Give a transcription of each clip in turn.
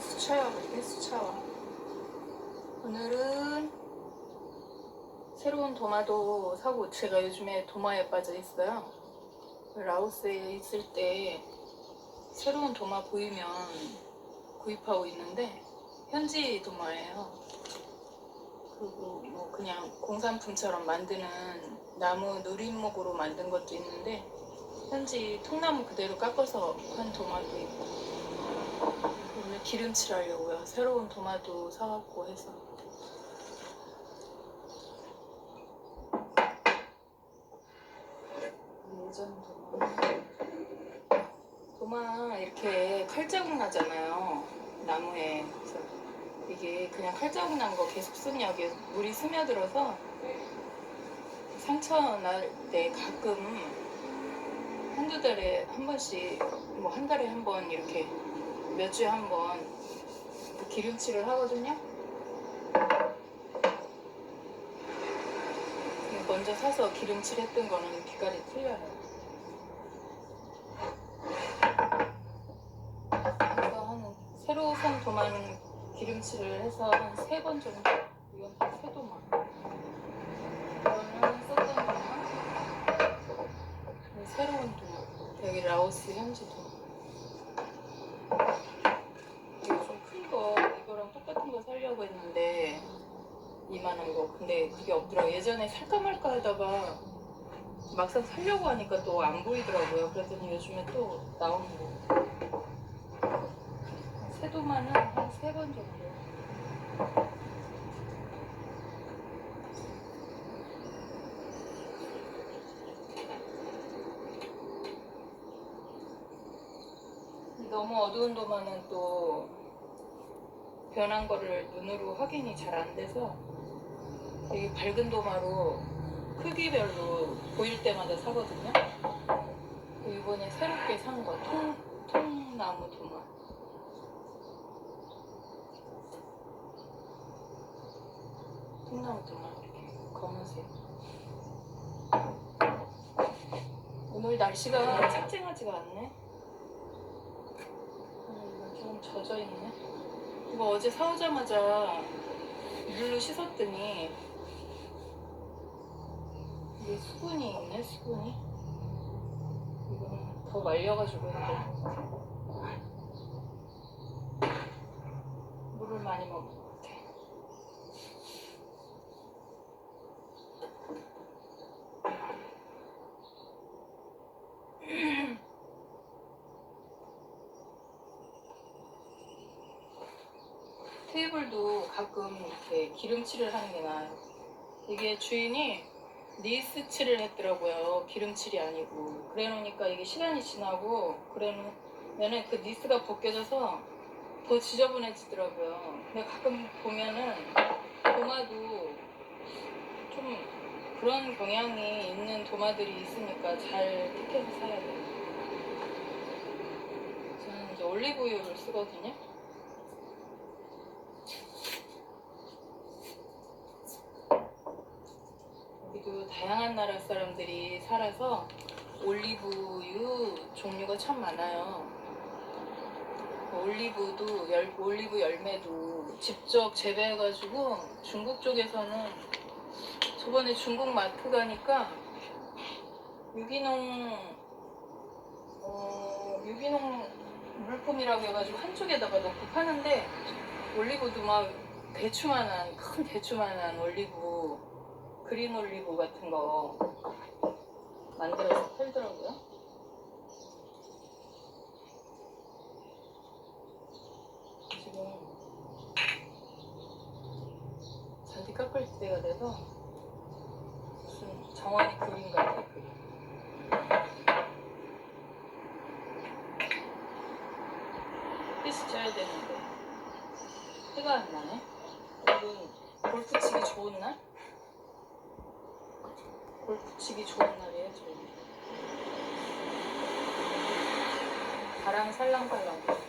해수차와 오늘은 새로운 도마도 사고, 제가 요즘에 도마에 빠져 있어요. 라오스에 있을 때 새로운 도마 보이면 구입하고 있는데 현지 도마예요. 그리고 뭐 그냥 공산품처럼 만드는 나무 누림목으로 만든 것도 있는데 현지 통나무 그대로 깎아서 한 도마도 있고, 오늘 기름칠 하려고요. 새로운 도마도 사갖고 해서. 예전 도마 이렇게 칼자국 나잖아요, 나무에. 그래서 이게 그냥 칼자국 난 거 계속 쓰면 여기 물이 스며들어서 상처 날 때 가끔 한두 달에 한 번씩, 뭐 한 달에 한 번 이렇게 몇 주에 한 번 기름칠을 하거든요. 먼저 사서 기름칠 했던 거는 빛깔이 틀려요. 그래서 새로 산 도마는 기름칠을 해서 한 3번 정도. 이건 다 새 도마. 이거는 썼던 도마. 새로운 도마. 여기 라오스 현지 도마. 이거 좀 큰 거, 이거랑 똑같은 거 사려고 했는데 이만한 거. 근데 그게 없더라고요. 예전에 살까 말까 하다가 막상 살려고 하니까 또 안 보이더라고요. 그랬더니 요즘에 또 나오는 거. 새 도마는 한 3번 정도. 너무 어두운 도마는 또 변한 거를 눈으로 확인이 잘 안 돼서 되게 밝은 도마로 크기별로 보일 때마다 사거든요. 이번에 새롭게 산 거 통나무 도마. 통나무 도마 이렇게 검은색. 오늘 날씨가 쨍쨍하지가 않네. 좀 젖어있네. 이거 어제 사오자마자 물로 씻었더니 이게 수분이 있네, 수분이. 이거는 더 말려가지고 했는데 물을 많이 먹은 것 같아. 테이블도 가끔 이렇게 기름칠을 하는 게 나아요. 이게 주인이 니스칠을 했더라고요. 기름칠이 아니고. 그래 놓으니까 이게 시간이 지나고 그래 놓으면 그 니스가 벗겨져서 더 지저분해지더라고요. 근데 가끔 보면은 도마도 좀 그런 경향이 있는 도마들이 있으니까 잘 택해서 사야 돼요. 저는 이제 올리브유를 쓰거든요. 여기도 다양한 나라 사람들이 살아서 올리브유 종류가 참 많아요. 올리브 열매도 직접 재배해가지고 중국 쪽에서는, 저번에 중국 마트 가니까 유기농 물품이라고 해가지고 한쪽에다가 넣고 파는데, 올리브도 막 큰 대추만한 올리브, 그린 올리브 같은 거 만들어서 팔더라고요. 지금 잔디 깎을 때가 돼서 무슨 정원이 그림 같아, 그림. 햇빛이 쪄야 되는데 해가 안 나네. 오늘은 골프 치기 좋은 날? 골프 치기 좋은 날이에요, 저희. 바람 살랑살랑 불고.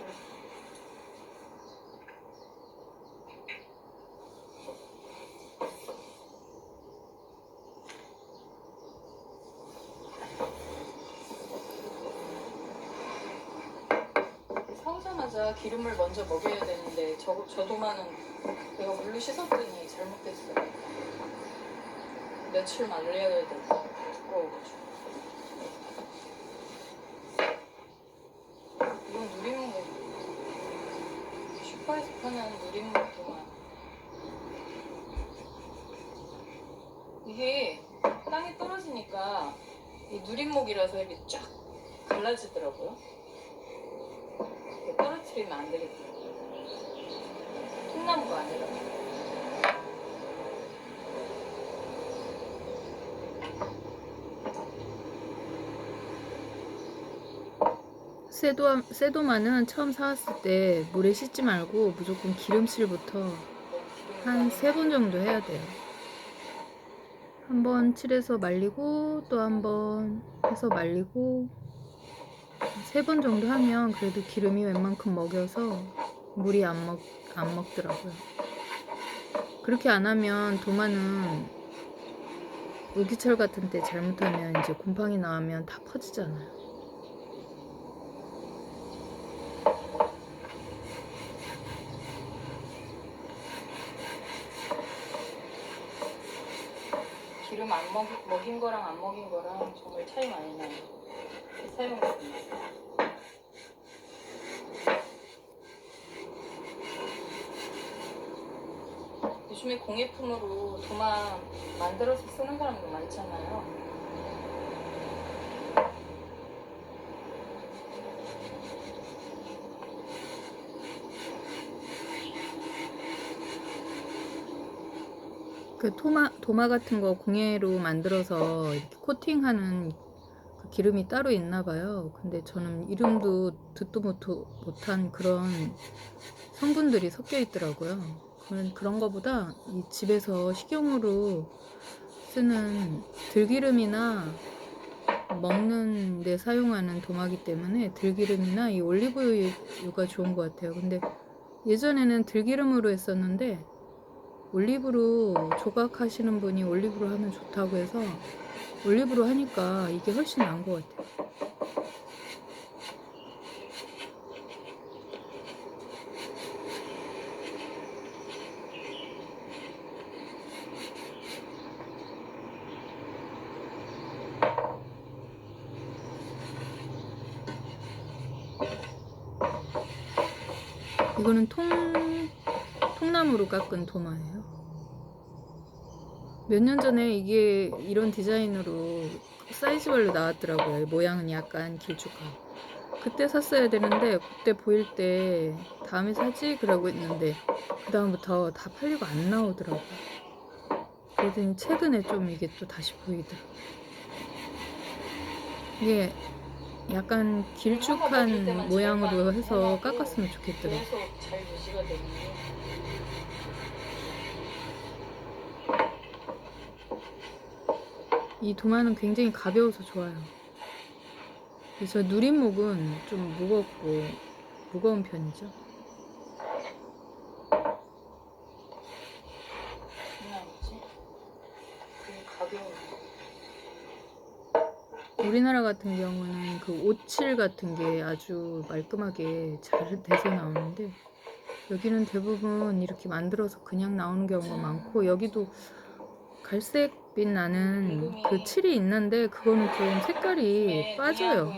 씻자마자 기름을 먼저 먹여야 되는데 저 도마는 내가 물로 씻었더니 잘못됐어요. 며칠 말려야 되고 두꺼워가지고. 이건 누리문 슈퍼에서 파는 누리문 도마. 이게 땅에 떨어지니까 이 누린목이라서 이렇게 쫙 갈라지더라고요. 떨어뜨리면 안 되겠더라고요. 통나무가 아니라. 쇠도마는 처음 사왔을 때 물에 씻지 말고 무조건 기름칠부터 한 3번 정도 해야 돼요. 한 번 칠해서 말리고 또 한 번 해서 말리고 3번 정도 하면 그래도 기름이 웬만큼 먹여서 물이 안 먹더라고요. 그렇게 안 하면 도마는 우기철 같은 때 잘못하면 이제 곰팡이 나오면 다 퍼지잖아요. 기름 안 먹인 거랑 안 먹인 거랑 정말 차이 많이 나요. 사용해보면. 요즘에 공예품으로 도마 만들어서 쓰는 사람도 많잖아요. 그 도마 같은 거 공예로 만들어서 이렇게 코팅하는 그 기름이 따로 있나 봐요. 근데 저는 이름도 듣도 못한 그런 성분들이 섞여 있더라고요. 그런 거보다 이 집에서 식용으로 쓰는 들기름이나 먹는 데 사용하는 도마기 때문에 들기름이나 이 올리브유가 좋은 것 같아요. 근데 예전에는 들기름으로 했었는데 올리브로 조각하시는 분이 올리브로 하면 좋다고 해서 올리브로 하니까 이게 훨씬 나은 것 같아요. 이거는 통나무로 깎은 도마예요. 몇 년 전에 이게 이런 디자인으로 사이즈별로 나왔더라고요. 모양은 약간 길쭉하고. 그때 샀어야 되는데 그때 보일 때 다음에 사지? 그러고 있는데 그 다음부터 다 팔리고 안 나오더라고요. 그러더니 최근에 좀 이게 또 다시 보이더라고요. 이게 약간 길쭉한 모양으로 해서 깎았으면 좋겠더라고요. 계속 잘 유지가 되는데. 이 도마는 굉장히 가벼워서 좋아요. 저 누린목은 좀 무거운 편이죠. 장난 아니지? 되게 가벼워. 우리나라 같은 경우는 그 오칠 같은 게 아주 말끔하게 잘 돼서 나오는데 여기는 대부분 이렇게 만들어서 그냥 나오는 경우가 많고 여기도 갈색빛 나는 그 칠이 있는데 그거는 좀 색깔이 빠져요.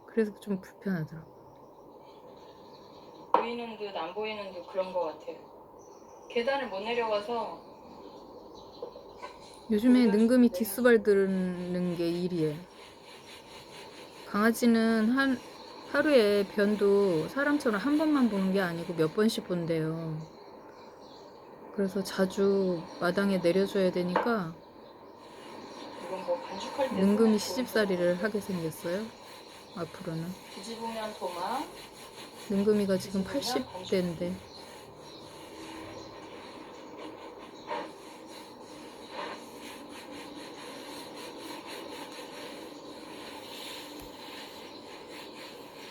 그래서 좀 불편하더라고요. 보이는 듯 안 보이는 듯 그런 것 같아요. 계단을 못 내려가서 요즘에 능금이 뒷수발 드는 게 일이에요. 강아지는 하루에 변도 사람처럼 한 번만 보는 게 아니고 몇 번씩 본대요. 그래서 자주 마당에 내려줘야 되니까 이건 뭐 반죽할 때 능금이 시집살이를 하게 생겼어요. 앞으로는. 뒤집으면 도마, 능금이가 지금 80대인데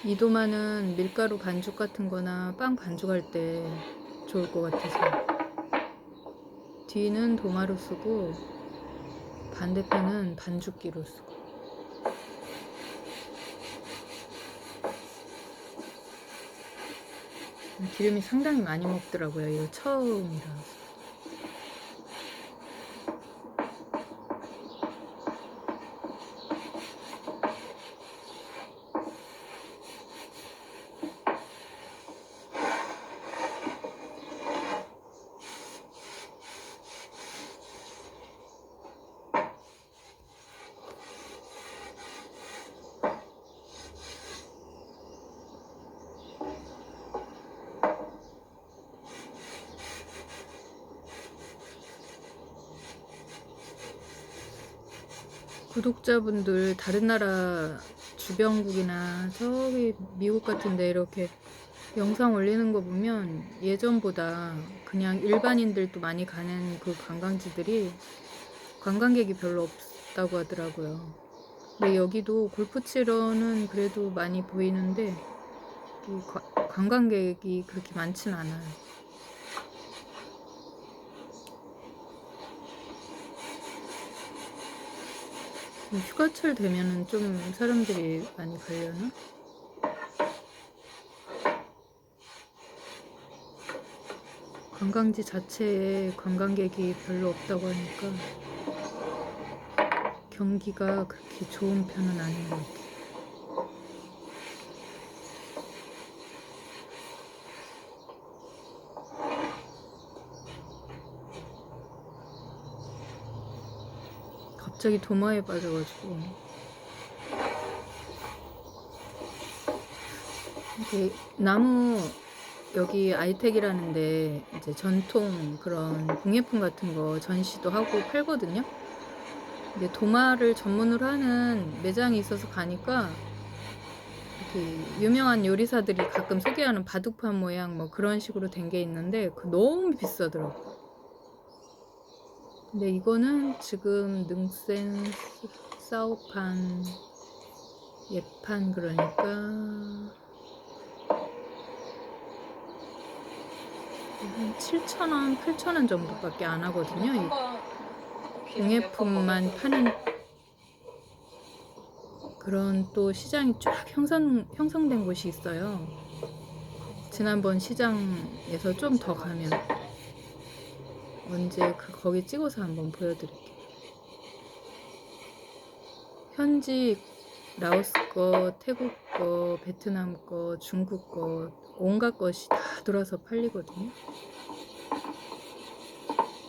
이 도마는 밀가루 반죽 같은 거나 빵 반죽할 때 좋을 것 같아서 뒤는 도마로 쓰고 반대편은 반죽기로 쓰고 기름이 상당히 많이 먹더라고요. 이거 처음이라서. 구독자분들 다른 나라 주변국이나 저기 미국 같은데 이렇게 영상 올리는 거 보면 예전보다 그냥 일반인들도 많이 가는 그 관광지들이 관광객이 별로 없다고 하더라고요. 근데 여기도 골프 치러는 그래도 많이 보이는데 이 관광객이 그렇게 많진 않아요. 휴가철 되면은 좀 사람들이 많이 가려나? 관광지 자체에 관광객이 별로 없다고 하니까 경기가 그렇게 좋은 편은 아닌 것 같아요. 갑자기 도마에 빠져가지고 이렇게 나무 여기 아이텍이라는데 이제 전통 그런 공예품 같은 거 전시도 하고 팔거든요. 근데 도마를 전문으로 하는 매장이 있어서 가니까 이렇게 유명한 요리사들이 가끔 소개하는 바둑판 모양 뭐 그런 식으로 된 게 있는데 그 너무 비싸더라고. 근데 이거는 지금 능센 사오판 예판 그러니까 한 7,000원, 8,000원 정도밖에 안 하거든요. 이 공예품만 파는 그런 또 시장이 쫙 형성된 곳이 있어요. 지난번 시장에서 좀 더 가면 언제 거기 찍어서 한번 보여드릴게요. 현지 라오스 거, 태국 거, 베트남 거, 중국 거 온갖 것이 다 들어와서 팔리거든요.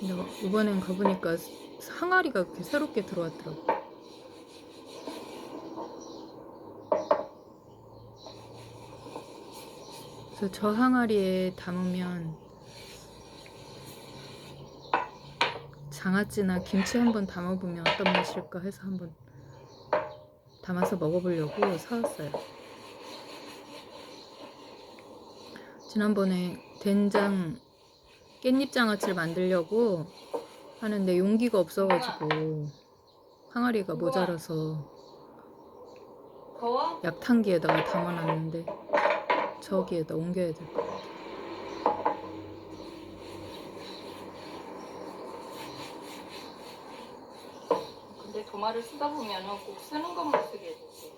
근데 이번엔 가보니까 항아리가 그렇게 새롭게 들어왔더라고요. 그래서 저 항아리에 담으면 장아찌나 김치 한번 담아보면 어떤 맛일까 해서 한번 담아서 먹어보려고 사왔어요. 지난번에 된장 깻잎 장아찌를 만들려고 하는데 용기가 없어가지고 항아리가 모자라서 약탕기에다가 담아놨는데 저기에다 옮겨야 될 것 같아요. 근데 도마를 쓰다 보면은 꼭 쓰는 것만 쓰게 되지.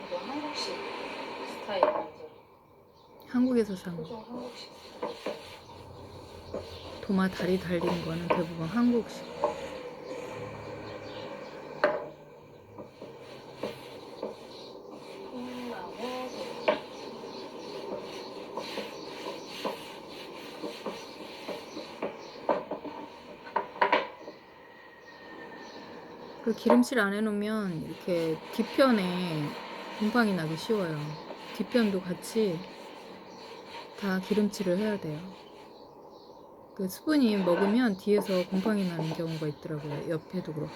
이거 한국식 스타일 완전. 한국에서 산 토종 한국식 스타일. 도마 다리 달린 거는 대부분 한국식. 그 기름칠 안 해놓으면 이렇게 뒤편에 곰팡이 나기 쉬워요. 뒤편도 같이 다 기름칠을 해야 돼요. 그 수분이 먹으면 뒤에서 곰팡이 나는 경우가 있더라고요. 옆에도 그렇고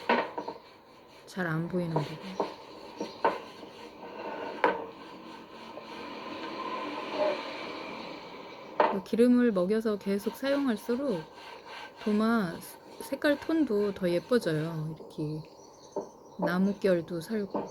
잘 안 보이는 부분. 그 기름을 먹여서 계속 사용할수록 도마 색깔 톤도 더 예뻐져요. 이렇게 나무결도 살고.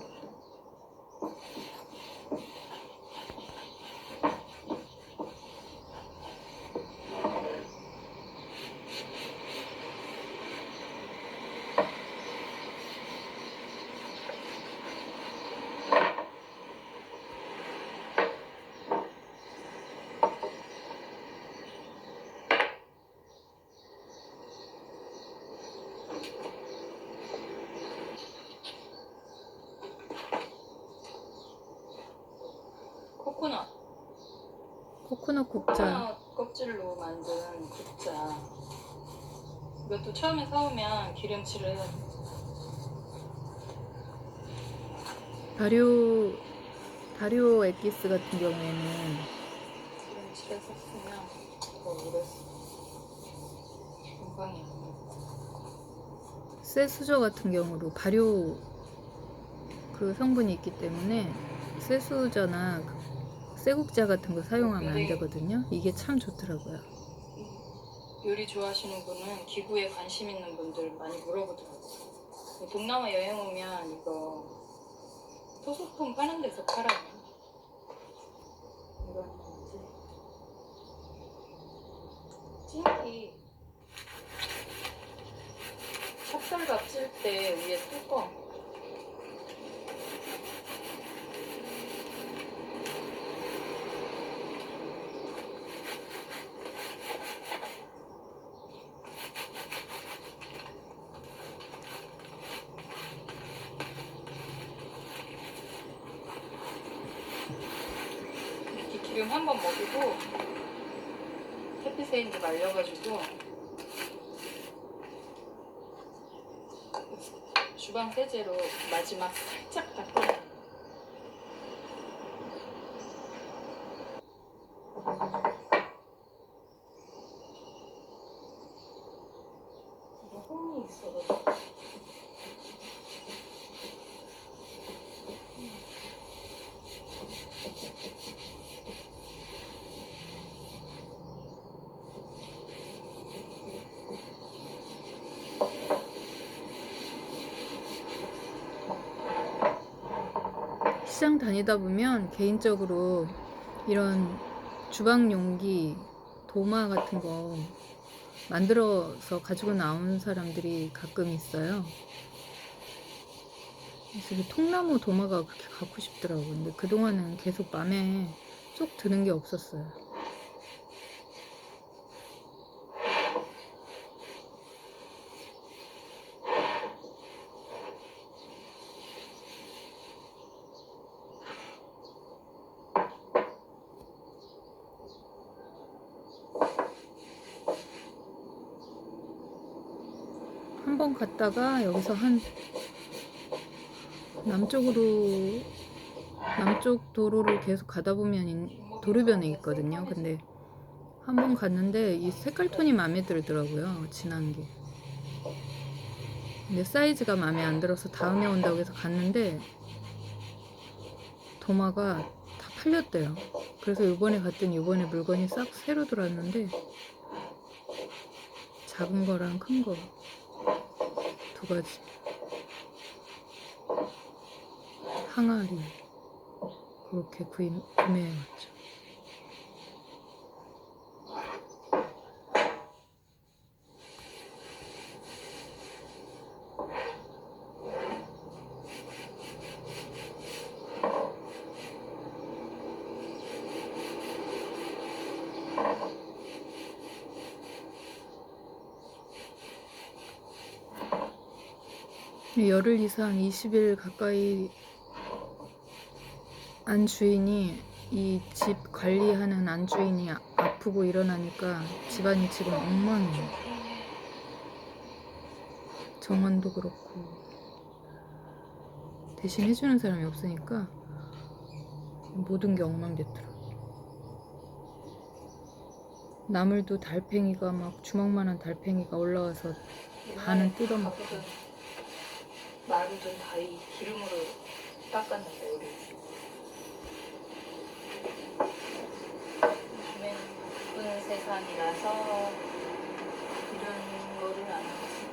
코코넛 코코넛 국자. 코코넛 껍질로 만든 국자. 이것도 처음에 사오면 기름칠을 해야 돼. 발효 엑기스 같은 경우에는 기름칠을 샀으면 더 오래 금방이 안 돼. 쇠 수저 같은 경우로 발효 그 성분이 있기 때문에 쇠 수저나 쇠국자 같은 거 사용하면 안 되거든요. 이게 참 좋더라고요. 요리 좋아하시는 분은 기구에 관심 있는 분들 많이 물어보더라고요. 동남아 여행 오면 이거 토속품 파는 데서 팔아요. 이거는 뭐지? 찜기. 찹쌀밥 찔 때 위에 뚜껑. 이렇게 기름 한 번 먹이고 햇빛에 이제 말려가지고 주방 세제로 마지막 살짝 닦아요. 이거 홈이 있어서 시장 다니다 보면 개인적으로 이런 주방 용기, 도마 같은 거 만들어서 가지고 나오는 사람들이 가끔 있어요. 그래서 이 통나무 도마가 그렇게 갖고 싶더라고요. 근데 그동안은 계속 마음에 쏙 드는 게 없었어요. 한 번 갔다가 여기서 한 남쪽 도로를 계속 가다 보면 도로변에 있거든요. 근데 한 번 갔는데 이 색깔 톤이 마음에 들더라고요. 진한 게. 근데 사이즈가 마음에 안 들어서 다음에 온다고 해서 갔는데 도마가 다 팔렸대요. 그래서 이번에 갔더니 이번에 물건이 싹 새로 들어왔는데 작은 거랑 큰 거 두 가지. 항아리 그렇게 구매해왔죠. 열흘 이상 20일 가까이 안 주인이 이 집 관리하는 안 주인이 아프고 일어나니까 집안이 지금 엉망이에요. 정원도 그렇고 대신 해주는 사람이 없으니까 모든 게 엉망됐더라고요. 나물도 달팽이가 막 주먹만한 달팽이가 올라와서 반은 뜯어먹고. 마루도 다 이 기름으로 닦았는데 우리 요즘엔 바쁜 세상이라서 이런 거를 안 하지.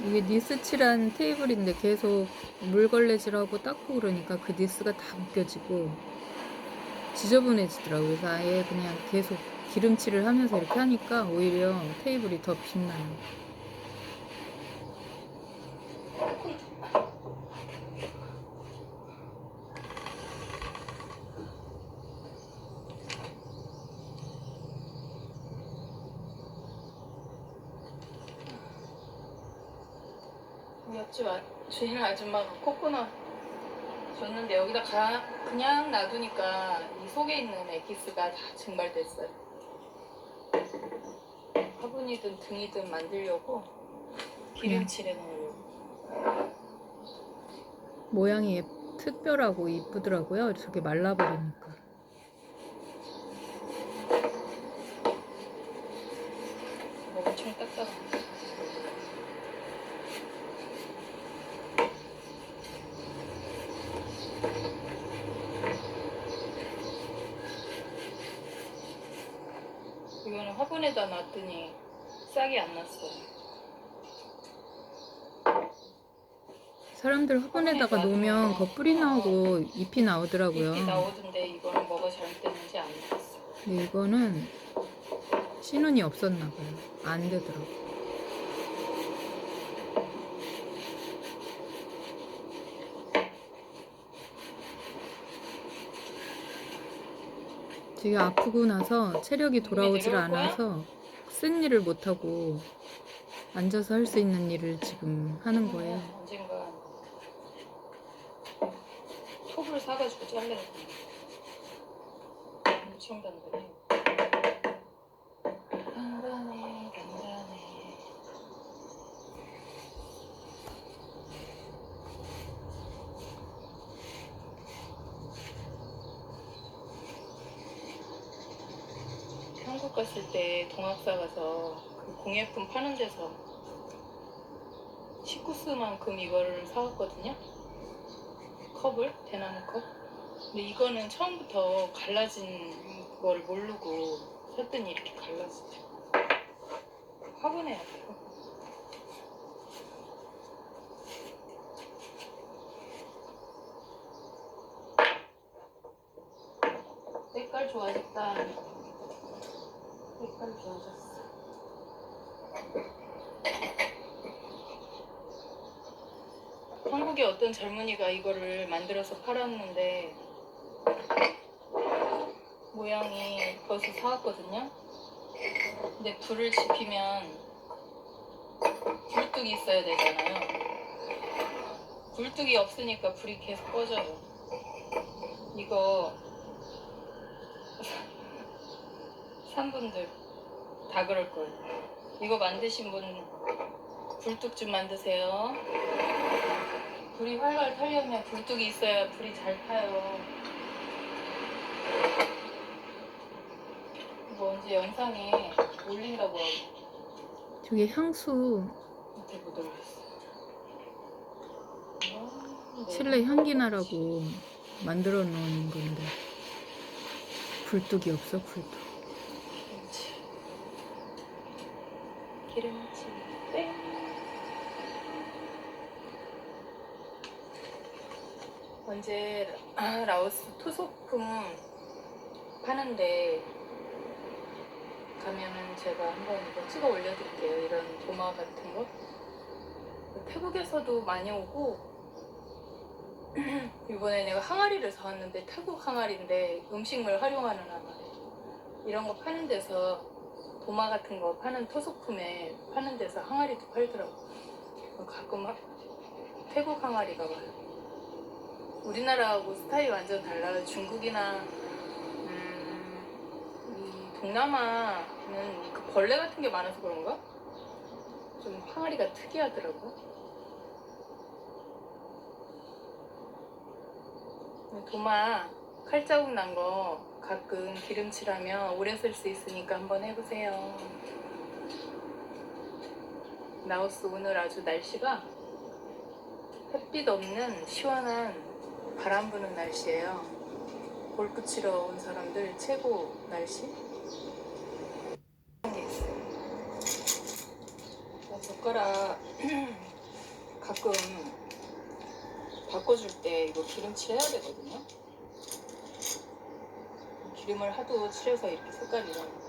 이게 니스 칠한 테이블인데 계속 물걸레질하고 닦고 그러니까 그 니스가 다 벗겨지고 지저분해지더라고요. 그래서 아예 그냥 계속 기름칠을 하면서 이렇게 하니까 오히려 테이블이 더 빛나요. 옆집 주인 아줌마가 코코넛 줬는데 여기다 그냥 놔두니까 이 속에 있는 에기스가 다 증발됐어요. 화분이든 등이든 만들려고 기름칠해 놓으려고. 모양이 특별하고 이쁘더라고요. 저게 말라버리니까. 엄청 딱딱한. 이거는 화분에다 놨더니 싹이 안 났어요. 사람들 화분에다가 놓으면 그 뿌리 나오고 잎이 나오더라고요. 잎이 나오던데 이거는 뭐가 잘못됐는지 안 나왔어. 근데 이거는 신운이 없었나 봐요. 안 되더라고요. 되게 아프고 나서 체력이 돌아오질 않아서 쓴 일을 못하고 앉아서 할 수 있는 일을 지금 하는 거예요. 언젠가 톱을 사가지고 잘라야 돼. 엄청 단단해. 단단해, 단단해. 한국 갔을 때 동학사 가서 그 공예품 파는 데서 시쿠스만큼 이거를 사왔거든요. 컵을, 대나무 컵. 근데 이거는 처음부터 갈라진 걸 모르고 샀더니 이렇게 갈라지죠. 화분에 아파요. 색깔 좋아졌다. 색깔 좋아졌어. 한국의 어떤 젊은이가 이거를 만들어서 팔았는데 모양이 벌써 사왔거든요. 근데 불을 지피면 굴뚝이 있어야 되잖아요. 굴뚝이 없으니까 불이 계속 꺼져요. 이거 산 분들 다 그럴 거예요. 이거 만드신 분 굴뚝 좀 만드세요. 불이 활활 타려면 굴뚝이 있어야 불이 잘 타요. 이거 언제 영상에 올린다고 하고 저게 향수 밑에 못 올렸어. 실내 향기 나라고 만들어 놓은 건데 굴뚝이 없어. 굴뚝. 기름칠 땡. 언제 라오스 토소품 파는데 가면은 제가 한번 이거 찍어 올려드릴게요. 이런 도마 같은 거. 태국에서도 많이 오고 이번에 내가 항아리를 사왔는데 태국 항아리인데 음식물 활용하는 항아리. 이런 거 파는 데서 도마 같은 거 파는 토소품에 파는 데서 항아리도 팔더라고. 가끔 태국 항아리가 와요. 우리나라하고 스타일이 완전 달라요. 중국이나 이 동남아는 그 벌레 같은 게 많아서 그런가? 좀 항아리가 특이하더라고. 도마 칼자국 난 거 가끔 기름칠하면 오래 쓸 수 있으니까 한번 해보세요. 라오스 오늘 아주 날씨가 햇빛 없는 시원한 바람 부는 날씨예요. 골프 치러 온 사람들 최고 날씨. 젓가락 가끔 바꿔줄 때 이거 기름칠 해야 되거든요. 기름을 하도 칠해서 이렇게 색깔이 나. 네.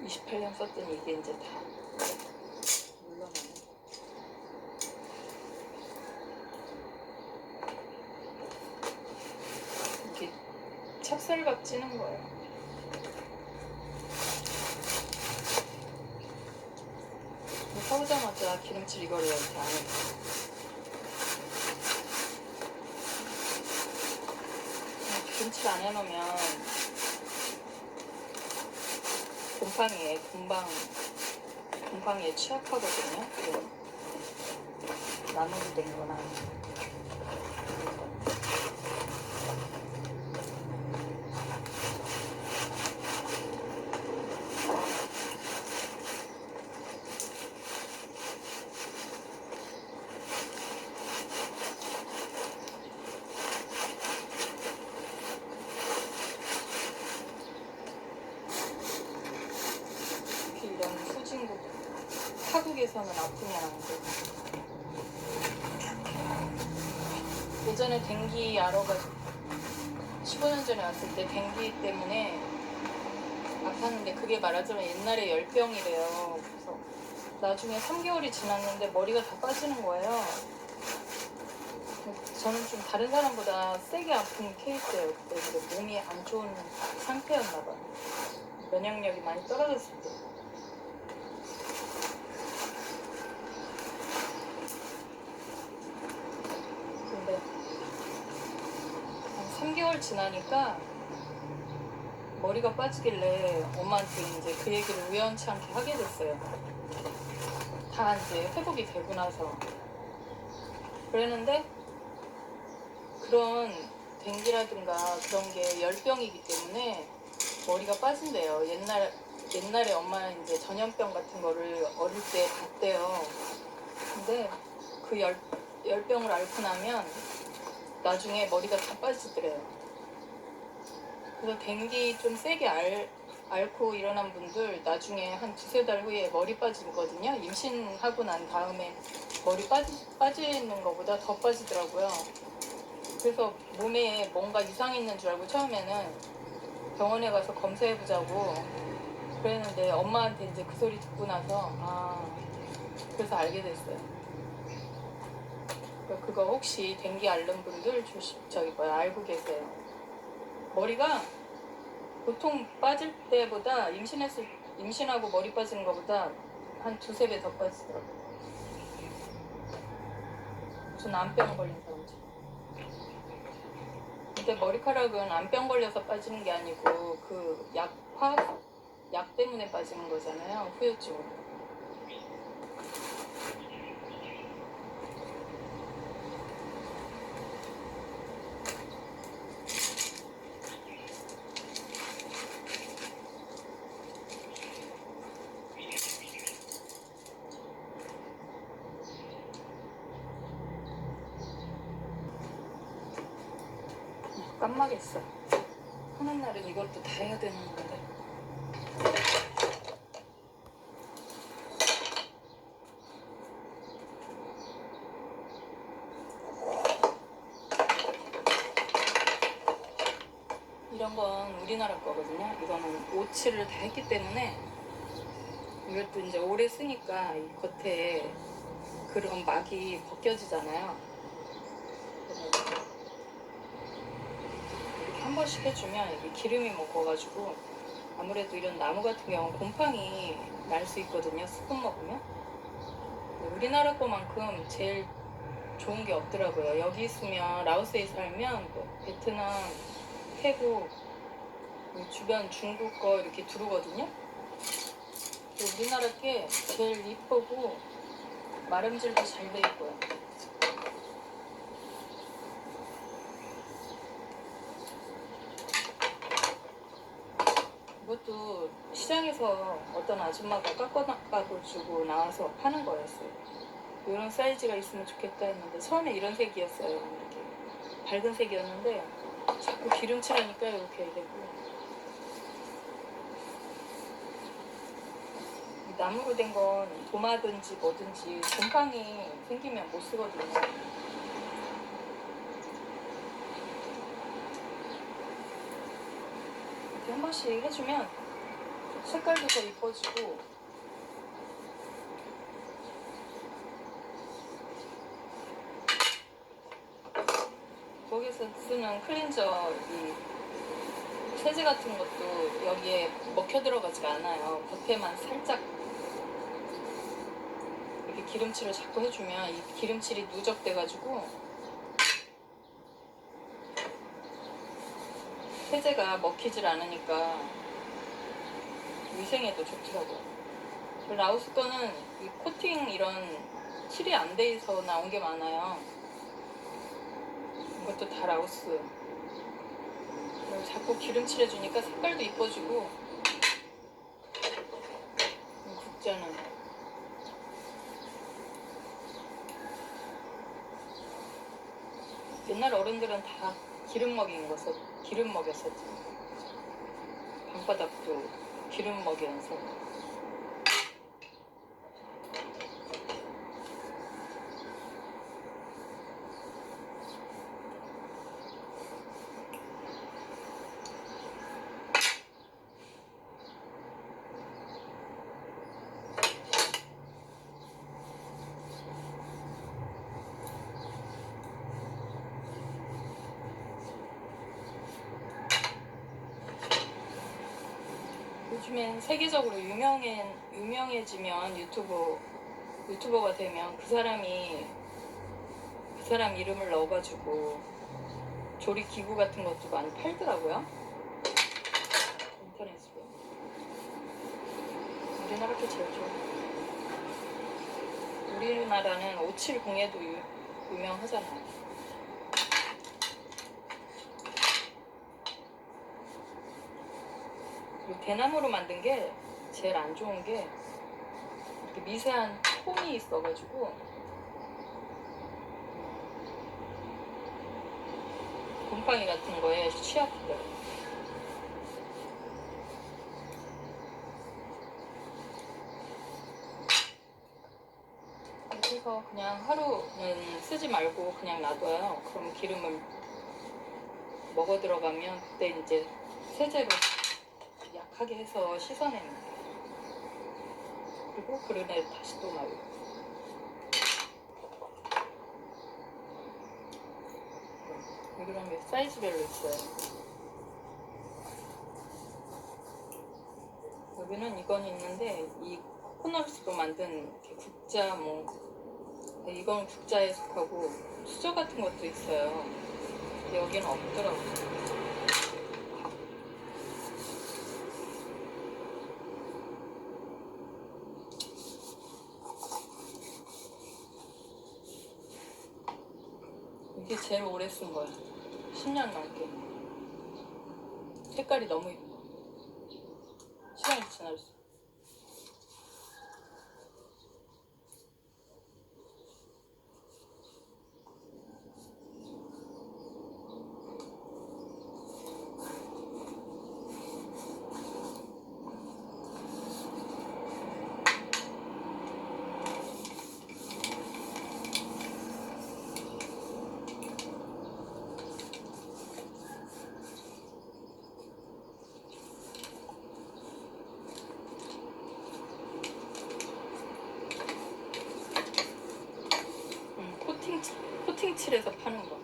28년 썼더니 이게 이제 다 물러나네. 이게 찹쌀밥 찌는 거예요. 사오자마자 기름칠 이거를 이렇게 안 해요. 기름칠 안 해놓으면 곰팡이에 취약하거든요. 나무로 된 거나. 이런 후진국 타국에서는 아픔이 나는데 예전에 댕기 알아가지고 15년 전에 왔을 때 댕기 때문에 아팠는데 그게 말하자면 옛날에 열병이래요. 그래서 나중에 3개월이 지났는데 머리가 다 빠지는 거예요. 저는 좀 다른 사람보다 세게 아픈 케이스예요. 그때 근데 몸이 안 좋은 상태였나 봐요. 면역력이 많이 떨어졌을 때. 근데 한 3개월 지나니까 머리가 빠지길래 엄마한테 이제 그 얘기를 우연치 않게 하게 됐어요. 다 이제 회복이 되고 나서. 그랬는데 그런 댕기라든가 그런 게 열병이기 때문에 머리가 빠진대요. 옛날에 엄마는 이제 전염병 같은 거를 어릴 때 봤대요. 근데 그 열병을 앓고 나면 나중에 머리가 다 빠지더래요. 그래서 댕기 좀 세게 앓고 일어난 분들 나중에 한 두세 달 후에 머리 빠지거든요. 임신하고 난 다음에 머리 빠지는 것보다 더 빠지더라고요. 그래서 몸에 뭔가 이상이 있는 줄 알고 처음에는 병원에 가서 검사해보자고 그랬는데 엄마한테 이제 그 소리 듣고 나서 그래서 알게 됐어요. 그러니까 그거 혹시 댕기 앓는 분들 알고 계세요. 머리가 보통 빠질 때보다 임신하고 머리 빠지는 것보다 한 두세 배 더 빠지더라고요. 전 암병 걸린 사람이죠. 근데 머리카락은 암병 걸려서 빠지는 게 아니고 그 약 때문에 빠지는 거잖아요. 후유증으로. 깜빡했어. 하는 날은 이것도 다 해야 되는 건데. 이런 건 우리나라 거거든요. 이거는 오칠을 다 했기 때문에 이것도 이제 오래 쓰니까 이 겉에 그런 막이 벗겨지잖아요. 이렇게 한 번씩 해주면 이게 기름이 먹어가지고 아무래도 이런 나무 같은 경우는 곰팡이 날 수 있거든요. 스푼 먹으면. 우리나라 거만큼 제일 좋은 게 없더라고요. 여기 있으면 라오스에 살면 뭐 베트남, 태국, 주변 중국 거 이렇게 두르거든요. 우리나라 게 제일 이쁘고 마름질도 잘 돼 있고요. 이것도 시장에서 어떤 아줌마가 깎아주고 나와서 파는 거였어요. 이런 사이즈가 있으면 좋겠다 했는데 처음에 이런 색이었어요. 이렇게 밝은 색이었는데 자꾸 기름칠하니까 이렇게 되고, 나무로 된 건 도마든지 뭐든지 곰팡이 생기면 못 쓰거든요. 이렇게 한 번씩 해주면 색깔도 더 이뻐지고, 거기서 쓰는 클렌저 이 세제 같은 것도 여기에 먹혀 들어가지가 않아요. 겉에만 살짝 이렇게 기름칠을 자꾸 해주면 이 기름칠이 누적돼가지고 세제가 먹히질 않으니까 위생에도 좋더라고요. 라오스 거는 이 코팅 이런 칠이 안 돼 있어 나온 게 많아요. 이것도 다 라오스. 자꾸 기름칠 해주니까 색깔도 이뻐지고. 국자는 옛날 어른들은 다 기름 먹였었지. 방바닥도 기름 먹이면서. 요즘엔 세계적으로 유명해지면 유튜버가 되면 그 사람 이름을 넣어가지고 조리 기구 같은 것도 많이 팔더라고요. 인터넷으로. 우리나라 게 제일 좋아. 우리나라는 570에도 유명하잖아요. 대나무로 만든 게 제일 안 좋은 게 이렇게 미세한 폼이 있어가지고 곰팡이 같은 거에 취약하더라고요. 그래서 그냥 하루는 쓰지 말고 그냥 놔둬요. 그럼 기름을 먹어 들어가면 그때 이제 세제로 약하게 해서 씻어냅니다. 그리고 그릇에 다시 또 말고. 이런 게 사이즈별로 있어요. 여기는 이건 있는데 이 코코넛으로 만든 이렇게 국자 이건 국자에 속하고 수저 같은 것도 있어요. 근데 여기는 없더라고요. 이게 제일 오래 쓴 거야. 10년 넘게. 색깔이 너무 이뻐. 시간이 지날수록. 코팅칠해서 파는 거.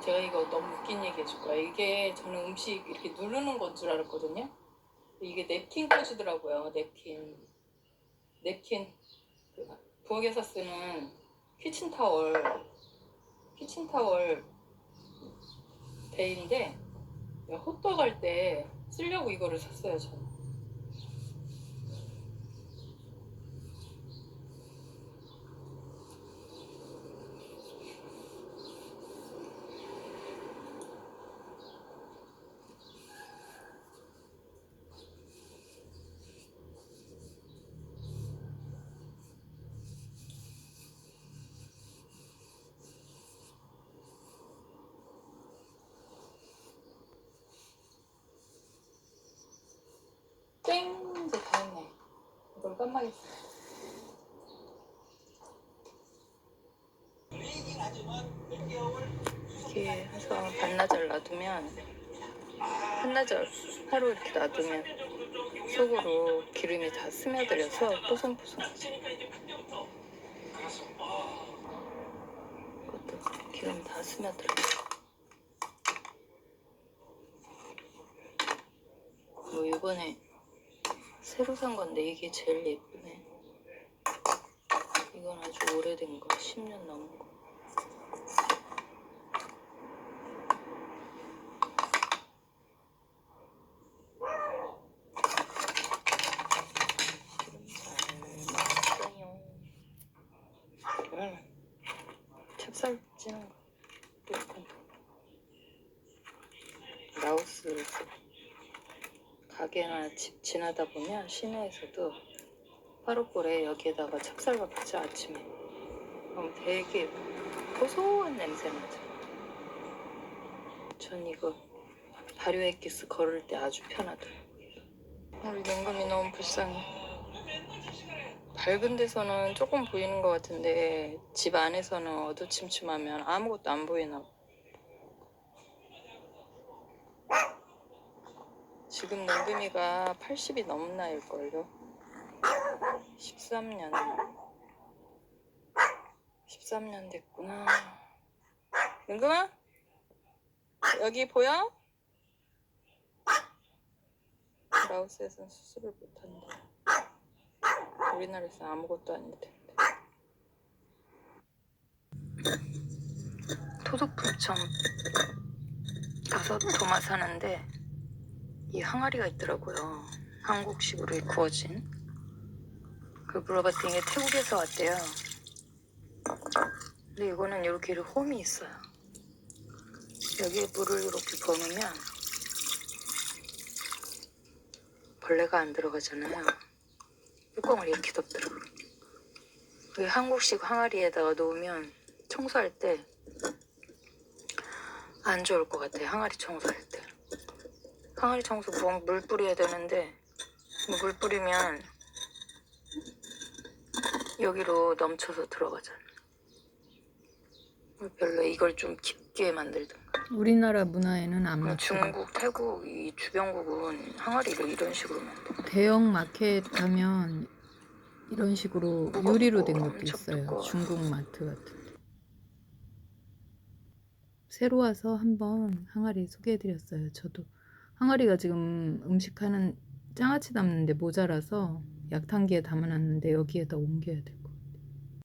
제가 이거 너무 웃긴 얘기 해줄 거야. 이게 저는 음식 이렇게 누르는 건 줄 알았거든요. 이게 냅킨 꽂이더라고요. 냅킨 그 부엌에서 쓰는 키친타월 데인데 호떡 할 때 쓰려고 이거를 샀어요. 저는. 땡! 이제 다 했네. 이걸 깜빡했어. 이렇게 해서 반나절 놔두면 한나절 하루 이렇게 놔두면 속으로 기름이 다 스며들어서 뽀송뽀송하지. 이것도 기름 다 스며들어. 뭐 이번에 새로 산 건데 이게 제일 예쁘네. 이건 아주 오래된 거, 10년 넘은 거. 찹쌀 찌는 거. 라오스 가게나 집 지나다 보면 시내에서도 화롯불에 여기에다가 찹쌀밥 하죠, 아침에. 그럼 되게 고소한 냄새 나죠. 전 이거 발효액기스 걸을 때 아주 편하더라고요. 우리 냉금이 너무 불쌍해. 밝은 데서는 조금 보이는 것 같은데 집 안에서는 어두침침하면 아무것도 안 보이나 봐. 지금 냉금이가 80이 넘은 나이일걸요. 13년 됐구나. 냉금아? 여기 보여? 라오스에서는 수술을 못한다. 우리나라에서 아무것도 아닐 텐데. 토독품점 가서 도마 사는데 이 항아리가 있더라고요. 한국식으로 구워진. 그 물어봤더니 이게 태국에서 왔대요. 근데 이거는 이렇게 홈이 있어요. 여기에 물을 이렇게 부으면 벌레가 안 들어가잖아요. 뚜껑을 이렇게 덮더라고요. 이 한국식 항아리에다가 놓으면 청소할 때 안 좋을 것 같아요. 항아리 청소할 때. 항아리 청소 물 뿌려야 되는데 물 뿌리면 여기로 넘쳐서 들어가잖아요. 별로 이걸 좀 깊게 만들든가. 우리나라 문화에는 안 맞죠. 중국, 태국, 이 주변국은 항아리를 이런 식으로 만들어요. 대형 마켓 가면 이런 식으로 유리로 된 것도 있어요. 중국 마트 같은 데. 새로 와서 한번 항아리 소개해드렸어요. 저도 항아리가 지금 음식하는 장아찌 담는데 모자라서 약탕기에 담아놨는데 여기에다 옮겨야 돼요.